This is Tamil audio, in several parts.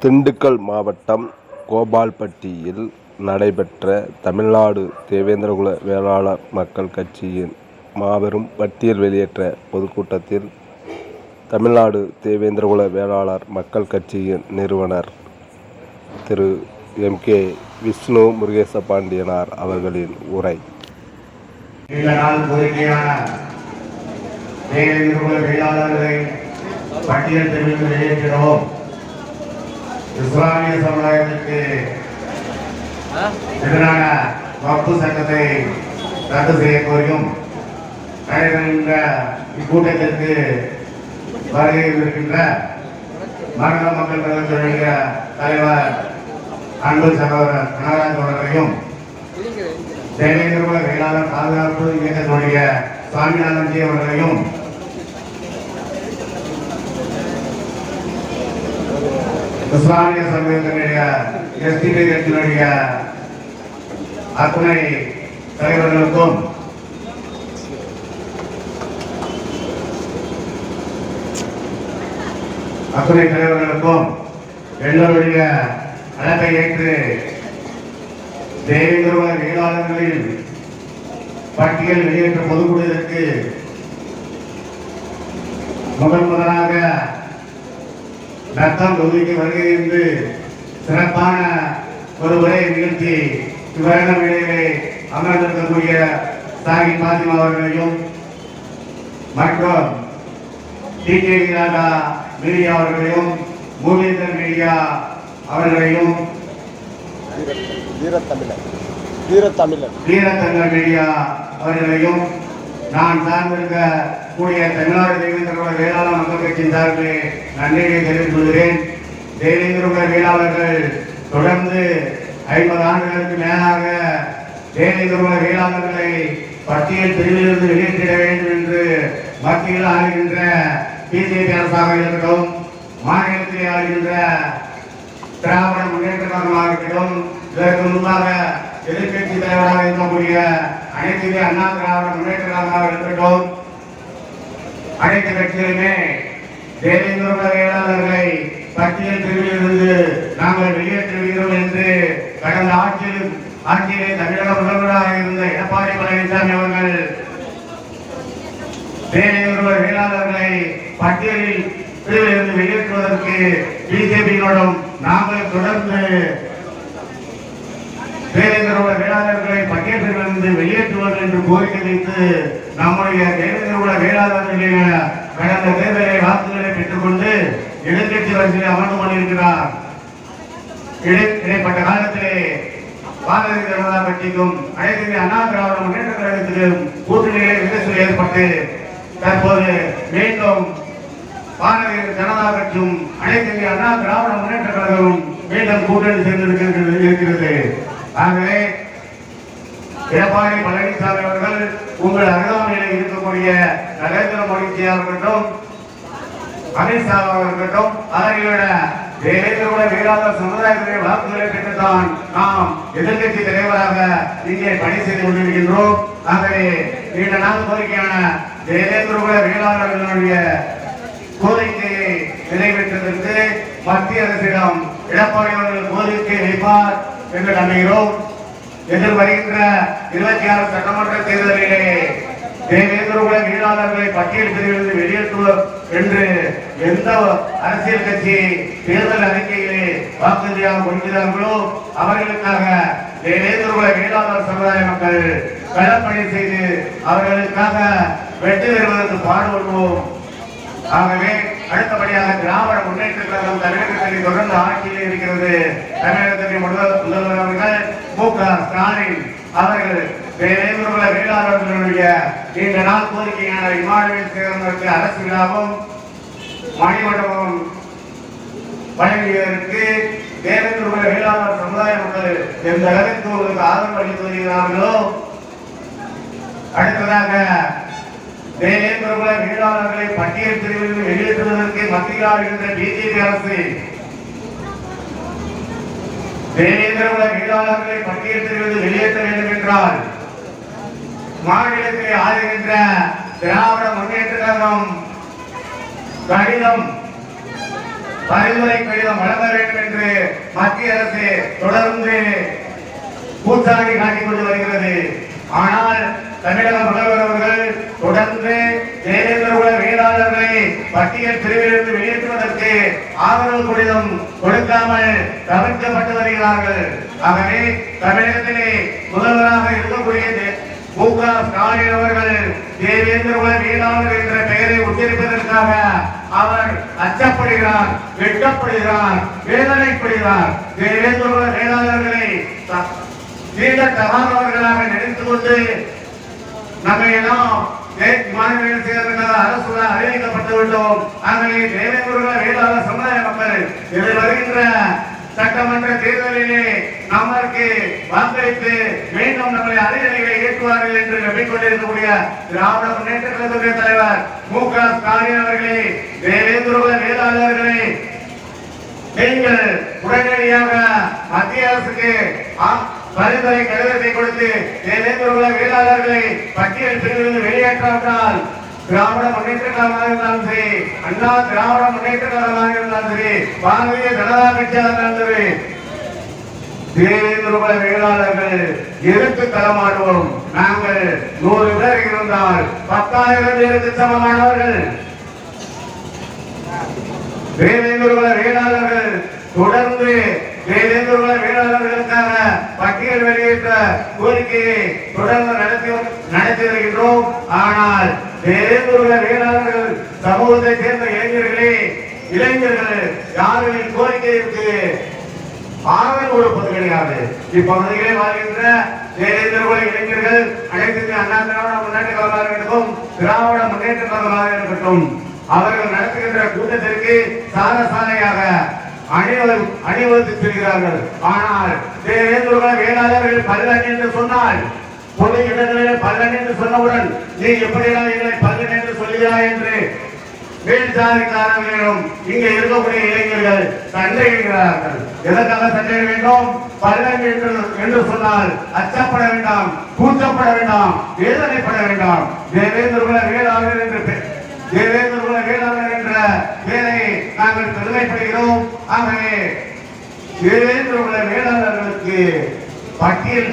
திண்டுக்கல் மாவட்டம் கோபால்பட்டியில் நடைபெற்ற தமிழ்நாடு தேவேந்திரகுல வேளாளர் மக்கள் கட்சியின் மாபெரும் பட்டியல் வெளியேற்ற பொதுக்கூட்டத்தில் தமிழ்நாடு தேவேந்திரகுல வேளாளர் மக்கள் கட்சியின் நிறுவனர் திரு எம்.கே. விஷ்ணு முருகேசபாண்டியனார் அவர்களின் உரை. பட்டியல் தெரிவித்து வெளியேற்றினோம். இஸ்லாமிய சமுதாயத்திற்கு எதிரான வக்ஃபு சட்டத்தை ரத்து செய்ய கோரியும் நடைபெறுகின்ற இக்கூட்டத்திற்கு வருகை இருக்கின்ற மரண மக்கள் கழகத்தினுடைய தலைவர் அன்பு சகோதரர் கனகராஜ் அவர்களையும் தேவேந்திரகுல வேளாளர் பாதுகாப்பு இயக்கத்தினுடைய சுவாமிநாதன்ஜி அவர்களையும் இஸ்லாமிய சமூகத்தினுடைய எஸ்டிபி கட்சியினுடைய அத்துணை தலைவர்களுக்கும் எங்களுடைய அழைப்பை ஏற்று தேவேந்திரகுல வேளாளர்களின் பட்டியல் வெளியேற்ற பொதுக்கூட்டத்திற்கு முதலாக ரத்தம் தொகுதிக்கு வருகை இருந்து சிறப்பான ஒரு உரை நிகழ்ச்சி விவரணம் இடையிலே அமர்ந்திருக்கக்கூடிய சாகி பாத்திமா அவர்களையும் மற்றும் டிகேவி ராஜா மீடியா அவர்களையும் மூவேந்தர் மீடியா அவர்களையும் வீரத்தமிழர் மீடியா அவர்களையும் நான் சார்ந்திருக்க கூடிய தமிழ்நாடு தேவேந்திரகுல வேளாளர் மக்கள் கட்சியின் சார்பிலே நன்றியை தெரிவித்துக் கொள்கிறேன். தேவேந்திரகுல வேளாளர்கள் தொடர்ந்து 50 ஆண்டுகளுக்கு மேலாக தேவேந்திரகுல வேளாளர்களை பட்டியல் பிரிவிலிருந்து வெளியேற்றிட வேண்டும் என்று மத்தியில் ஆளுகின்ற பிஜேபி அரசாக இருக்கட்டும், மாநிலத்தில் ஆளுகின்ற திராவிட முன்னேற்ற கழகமாக இருக்கட்டும், இதற்கு முன்பாக எதிர்கட்சி தலைவராக இருக்கக்கூடிய அனைத்து இந்திய அண்ணா திராவிட முன்னேற்ற கழகமாக இருக்கட்டும், அனைத்து கட்சிகளுமே தேவேந்திரகுல வேளாளர்களை பட்டியல் பிரிவிலிருந்து நாங்கள் வெளியேற்றுகிறோம் என்று கடந்த ஆட்சியிலே தமிழக முதல்வராக இருந்த எடப்பாடி பழனிசாமி அவர்கள் தேவேந்திரகுல வேளாளர்களை பட்டியலில் பிரிவிலிருந்து வெளியேற்றுவதற்கு பிஜேபியினோடும் நாங்கள் தொடர்ந்து தேவேந்திரகுல வேளாளர்களை பட்டியலிலிருந்து வெளியேற்றுவது என்று கோரிக்கை வைத்து நம்முடைய தேவேந்திரகுல வேளாளர்களின் கடந்த தேர்தலை வாக்குகளை பெற்றுக் கொண்டு எதிர்கட்சி வரிசையில் அமர்ந்து கொண்டிருக்கிறார். இடைப்பட்ட காலத்திலே பாரதிய ஜனதா கட்சிக்கும் அனைத்து இந்திய அண்ணா திராவிட முன்னேற்ற கழகத்திலும் கூட்டணியிலே விரிசல் ஏற்பட்டு தற்போது மீண்டும் பாரதிய ஜனதா கட்சியும் அனைத்து இந்திய அண்ணா திராவிட முன்னேற்ற கழகமும் மீண்டும் கூட்டணி சேர்ந்திருக்கிறது. ஆகவே எடப்பாடி பழனிசாமி அவர்கள் உங்கள் அருகாமையில் இருக்கக்கூடிய நரேந்திர மோடிஜி அவர்களும் அமித்ஷா அவர்களும் அவர்களோட தேவேந்திரகுல வேளாளர் சமுதாயத்தினுடைய வாக்குகளை பெற்றுத்தான் நாம் எதிர்கட்சி தலைவராக இங்கே பணி செய்து கொண்டிருக்கின்றோம். ஆகவே நீண்ட நாள் கோரிக்கையான தேவேந்திரகுல வேளாளர்களுடைய கோரிக்கையை நிறைவேற்றுவதற்கு மத்திய அரசிடம் எடப்பாடி அவர்கள் கோரிக்கை வைப்பார் என்று நம்புகிறோம். எதிர்வருகின்ற 26 சட்டமன்ற தேர்தலிலே தேவேந்திரகுல வேளாளர்களை பட்டியல் பிரிவிலிருந்து வெளியேற்றுவோம் என்று எந்த அரசியல் கட்சி தேர்தல் அறிக்கையிலே வாக்குறுதியாக கொடுக்கிறார்களோ அவர்களுக்காக தேவேந்திரகுல வேளாளர் சமுதாய மக்கள் களப்பணி செய்து அவர்களுக்காக வெற்றி பெறுவதற்கு பாடுபடுவோம். ஆகவே அடுத்தபடியாக திராவிட முன்னேற்ற கழகம் தமிழகத்தில் தொடர்ந்து ஆட்சியில் இருக்கிறது. தமிழகத்தின் முதல்வர் அவர்கள் மு.க. ஸ்டாலின் அவர்கள் தேவேந்திரகுல வேளாளர்களுடைய நீண்ட நாள் கோரிக்கையான இமானுவேல் சேகரனுக்கு அரசு விழாவும் மணிமண்டபமும் வழங்கியதற்கு தேவேந்திரகுல வேளாளர் சமுதாய மக்கள் எந்த அளவிற்கு உங்களுக்கு ஆதரவு அளித்து வருகிறார்களோ, அடுத்ததாக தேவேந்திரகுல வேளாளர்களை பட்டியல் பிரிவில் வெளியேற்றுவதற்கு மத்தியில் ஆளுகின்ற பிஜேபி அரசு தேவேந்திரகுல வேளாளர்களை பட்டியல் பிரிவில் வெளியேற்ற வேண்டும் என்றால் மாநிலத்தை ஆளுகின்ற திராவிட முன்னேற்ற கழகம் கடிதம் பரிந்துரை கடிதம் வழங்க வேண்டும் என்று மத்திய அரசு தொடர்ந்து கூத்தாடி காட்டிக் கொண்டு வருகிறது. ஆனால் தமிழக முதல்வர் அவர்கள் தொடர்ந்து தேவேந்திர குல வேளாளர்களை பட்டியல் பிரிவிலிருந்து வெளியேற்றுவதற்கு ஆதரவு கடிதம் கொடுக்காமல் தவிர்க்கப்பட்டு வருகிறார்கள். ஆகவே தமிழகத்திலே முதல்வராக இருக்கக்கூடிய மு.க. ஸ்டாலின் அவர்கள் தேவேந்திர குல வேளாளர் என்ற பெயரை உச்சரிப்பதற்காக அவர் அச்சப்படுகிறார், வெட்கப்படுகிறார், வேதனைப்படுகிறார். தேவேந்திர குல வேளாளர்களை தீண்ட தகாதவர்களாக நினைத்துக் கொண்டு நம்மை எல்லாம் மாநில அரசு அறிவிக்கப்பட்டு விட்டோம். ஆகவே தேவேந்திர குல வேளாளர் சமுதாய மக்கள் இதில் வருகின்ற சட்டமன்ற தேர்தலிலே நமக்கு வாக்களித்து மீண்டும் நம்மளை அதிகாரிகளை ஏற்றுவார்கள் என்று நம்பிக்கொண்டிருக்கக்கூடிய திராவிட முன்னேற்ற கழகத்துடைய தலைவர் மு.க. ஸ்டாலின் அவர்களே, தேவேந்திர குல வேளாளர்களே, நீங்கள் உடனடியாக மத்திய அரசுக்கு பரிந்துரை கடிதத்தை கொடுத்து தேவேந்திர குல வேளாளர்களை பட்டியல் பிரிவிலிருந்து வெளியேற்றாவிட்டால் திராவிட முன்னேற்ற கழகமாக இருந்தாலும் சரி, அண்ணா திராவிட முன்னேற்ற கழகமாக இருந்தாலும் சரி, பாரதிய ஜனதா கட்சியாக இருந்தாலும் சரி, தேவேந்திர குல வேளாளர்கள் எதிர்த்து களமாடுவோம். நாங்கள் 100 பேர் இருந்தால் 10,000 பேருக்கு சமமானவர்கள். தேவேந்திர குல வேளாளர்கள் தொடர்ந்து தேவேந்திர குல வேளாளர்களுக்காக பட்டியல் வெளியேற்ற கோரிக்கையை தொடர்ந்து நடத்தி வருகின்றோம். ஆனால் தேவேந்திர குல வேளாளர்கள் சமூகத்தை சேர்ந்த இளைஞர்கள் யாருடைய கோரிக்கைக்கு ஆதரவு கொடுப்பது கிடையாது. இப்பகுதியிலே வாழ்கின்ற தேவேந்திர குல இளைஞர்கள் அனைத்து அண்ணா திராவிட முன்னேற்ற கழகமாக இருக்கட்டும், திராவிட முன்னேற்ற கழகமாக இருக்கட்டும், அவர்கள் நடத்துகின்ற கூட்டத்திற்கு சாலையாக அணிவகுத்து செல்கிறார்கள். ஆனால் தேவேந்திர குல வேளாளர்கள் பல்லன் என்று சொன்னால், பொது இடங்களில் பல்லன் என்று சொன்னவுடன் நீ எப்படிதான் எங்களை பல்லன் என்று சொல்கிறாய் என்று வேட்சாதிக்காரர்களிடம் இங்கே இருக்கக்கூடிய இளைஞர்கள் சண்டையிடுகிறார்கள். எதற்காக சண்டை வேண்டும்? பல்லன் என்று சொன்னால் அச்சப்பட வேண்டாம், கூச்சப்பட வேண்டாம், வேதனைப்பட வேண்டாம். தேவேந்திர குல வேளாளர் என்று தேவேந்திர குல வேளாளர் என்ற பெயரை நாங்கள் பெருமைப்படுகிறோம். ஆகவே தேவேந்திர குல வேளாளர்களுக்கு பட்டியல்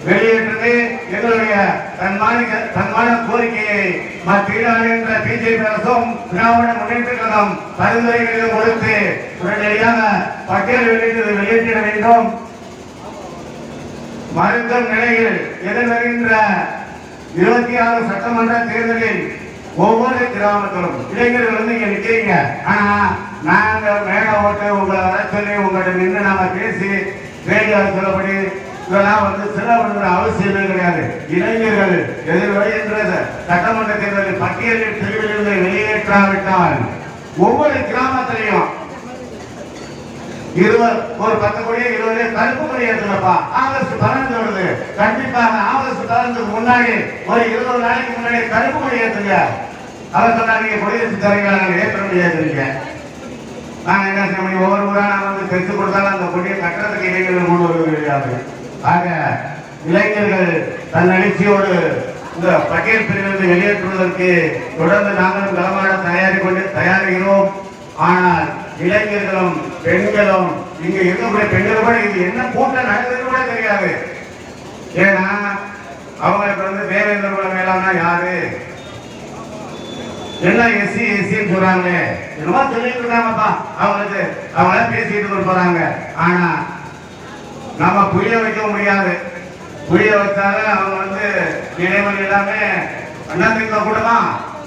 வெளியேற்றது எங்களுடைய தன்மான கோரிக்கையை மத்திய ஆளுகின்ற பிஜேபி அரசும் திராவிட முன்னேற்ற கழகம் பரிந்துரைகளை கொடுத்து உடனடியாக பட்டியல் வெளியேற்றிட வேண்டும். மருத்துவ நிலையில் எதிர்வருகின்ற 26 சட்டமன்ற தேர்தலில் ஒவ்வொரு கிராமத்திலும் இளைஞர்கள் வந்து இங்க நிக்கிறீங்க. ஆனா நாங்க மேல ஓட்டு உங்களை வர சொல்லி உங்கள்கிட்ட நின்று நாம பேசி ரேடியோ சொல்லப்படி இதெல்லாம் வந்து செலவிடுற அவசியமே கிடையாது. இளைஞர்கள் எதிர்வருகின்ற சட்டமன்ற தேர்தலில் பட்டியலில் பிரிவிலிருந்து வெளியேற்றாவிட்டால் ஒவ்வொரு கிராமத்திலையும் ஒரு 10 கோடி 20 கருப்பு கொடி ஏற்றுங்கப்பா. ஆகஸ்ட் 15 வருது. கண்டிப்பாக ஆகஸ்ட் 15 முன்னாடி ஒரு 20 நாளைக்கு முன்னாடி கருப்பு கொடி ஏற்றுங்க. அவர் சொன்னாங்க குடியரசு தலைவர்கள் ஏற்ற முடியாது. நாங்க என்ன செய்ய முடியும்? ஒவ்வொரு முறை நாம வந்து பெற்று கொடுத்தாலும் அந்த கொடியை கட்டுறதுக்கு இளைஞர்கள் முன் வருவது கிடையாது. ஆக இளைஞர்கள் தன் எழுச்சியோடு இந்த பட்டியல் பிரிவிலிருந்து வெளியேற்றுவதற்கு தொடர்ந்து நாங்களும் களமாட தயாரிக்கிறோம். ஆனால் இளைஞர்களும் பெண்களும் இங்க இருக்கக்கூடிய பெண்கள் கூட இது என்ன கூட்டம் நடந்தது கூட தெரியாது. ஏன்னா அவங்களுக்கு வந்து தேவேந்திர குல வேளாண்னா யாரு, என்ன எஸ்சின்னு சொல்றாங்க, என்னவோ சொல்லிட்டு இருக்காங்கப்பா. அவங்களுக்கு அவங்கள பேசிட்டு போறாங்க. ஆனா நம்ம புரிய வைக்க முடியாது. புரிய வச்சாலும் அவங்க வந்து நிலைமை எல்லாமே அதிமுக கூடமா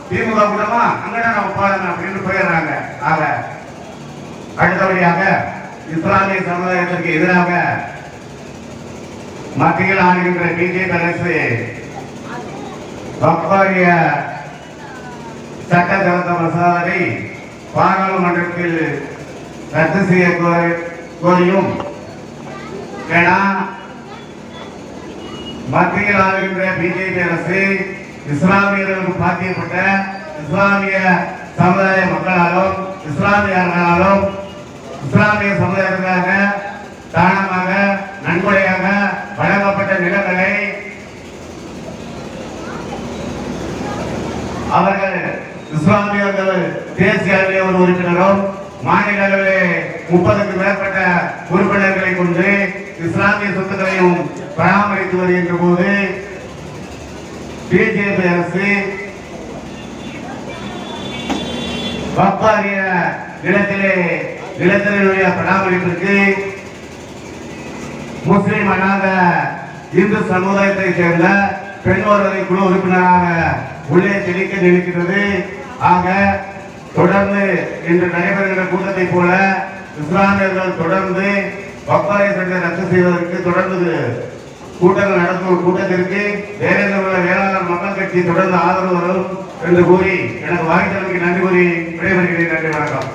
திமுக கூடமா அங்கதான் நம்ம போறாங்க அப்படின்னு போயிடுறாங்க. ஆக அடுத்தபடியாக இஸ்லாமிய சமுதாயத்திற்கு எதிராக மத்தியில் ஆளுகின்ற பிஜேபி அரசு வக்ஃபாரிய சட்ட திருத்த மசோதாவை பாராளுமன்றத்தில் ரத்து செய்ய கோரியும், ஏன்னா மத்தியில் ஆளுகின்ற பிஜேபி அரசு இஸ்லாமியர்களுக்கு பாத்தியப்பட்ட இஸ்லாமிய சமுதாய மக்களாலும் இஸ்லாமியர்களாலும் இஸ்லாமிய சமுதாயத்திற்காக தானமாக நன்கொடையாக வழங்கப்பட்ட நிலங்களை அவர்கள் இஸ்லாமியர்கள் தேசிய அளவிலே ஒரு உறுப்பினரும் மாநில அளவிலே 30க்கும் மேற்பட்ட உறுப்பினர்களை கொண்டு இஸ்லாமிய சொத்துக்களையும் பராமரித்து வருகின்ற போது பிஜேபி அரசு வக்பாரிய நிலத்தினுடைய பராமரிப்பிற்கு முஸ்லிம் அல்லாத இந்து சமுதாயத்தை சேர்ந்த பெண் ஒருவரை குழு உறுப்பினராக உள்ளே தெளிக்க நினைக்கிறது. ஆக தொடர்ந்து இன்று நடைபெறுகின்ற கூட்டத்தை போல இஸ்லாமியர்கள் தொடர்ந்து வக்பாரிய சட்டத்தை ரத்து செய்வதற்கு தொடர்ந்து கூட்டங்கள் நடத்தும் கூட்டத்திற்கு தேவேந்திர வேளாளர் மக்கள் கட்சி தொடர்ந்து ஆதரவு வரும் என்று கூறி எனக்கு வாய்த்தமைக்கு நன்றி கூறி விடைபெறுகிறேன். நன்றி, வணக்கம்.